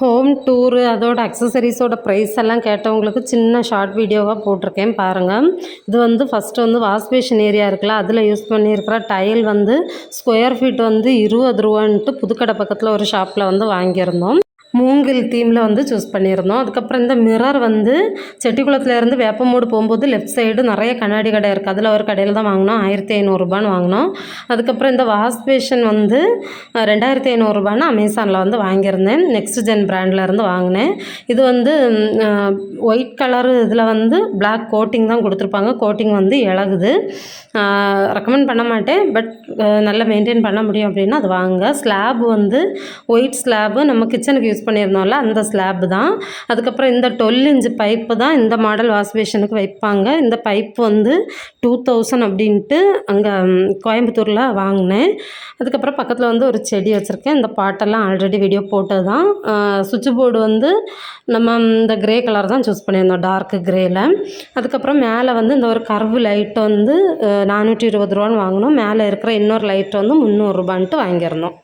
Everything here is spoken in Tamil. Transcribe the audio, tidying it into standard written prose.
ஹோம் டூரு அதோட அக்சசரிஸோட ப்ரைஸ் எல்லாம் கேட்டவங்களுக்கு சின்ன ஷார்ட் வீடியோவாக போட்டிருக்கேன் பாருங்கள். இது வந்து ஃபஸ்ட்டு வந்து வாஷ் பேஷன் ஏரியா இருக்குல்ல, அதில் யூஸ் பண்ணியிருக்கிற டைல் வந்து ஸ்கொயர் ஃபீட் வந்து ரூ. 20 புதுக்கடை பக்கத்தில் ஒரு ஷாப்பில் வந்து வாங்கியிருந்தோம். மூங்கில் தீமில் வந்து சூஸ் பண்ணியிருந்தோம். அதுக்கப்புறம் இந்த மிரர் வந்து செட்டிக்குளத்துலேருந்து வேப்பமூடு போகும்போது லெஃப்ட் சைடு நிறைய கண்ணாடி கடை இருக்குது, அதில் ஒரு கடையில் தான் வாங்கினோம். 1500 வாங்கினோம். அதுக்கப்புறம் இந்த வாஷ் பேஷன் வந்து 2500 அமேசானில் வந்து வாங்கியிருந்தேன். நெக்ஸ்ட் ஜென் பிராண்ட்லேருந்து வாங்கினேன். இது வந்து ஒயிட் கலரு இதில் வந்து பிளாக் கோட்டிங் தான் கொடுத்துருப்பாங்க. கோட்டிங் வந்து இழகுது. ரெக்கமெண்ட் பண்ண மாட்டேன், பட் நல்லா மெயின்டைன் பண்ண முடியும் அப்படின்னா அது வாங்க. ஸ்லாப் வந்து ஒயிட் ஸ்லாபு நம்ம கிச்சனுக்கு யூஸ் பண்ணியிருந்தோம்ல அந்த ஸ்லாப் தான். அதுக்கப்புறம் இந்த 12 இன்ச் பைப்பு தான் இந்த மாடல் வாஷ் பேஷனுக்கு வைப்பாங்க. இந்த பைப் வந்து 2000 அப்படின்ட்டு அங்கே கோயம்புத்தூரில் வாங்கினேன். அதுக்கப்புறம் பக்கத்தில் வந்து ஒரு செடி வச்சுருக்கேன். இந்த பாட்டெல்லாம் ஆல்ரெடி வீடியோ போட்டது தான். சுவிட்ச் போர்டு வந்து நம்ம இந்த கிரே கலர் தான் சூஸ் பண்ணியிருந்தோம், டார்க்கு கிரேயில். அதுக்கப்புறம் மேலே வந்து இந்த ஒரு கர்வு லைட் வந்து 420 வாங்கினோம். மேலே இருக்கிற இன்னொரு லைட் வந்து 300 வாங்கியிருந்தோம்.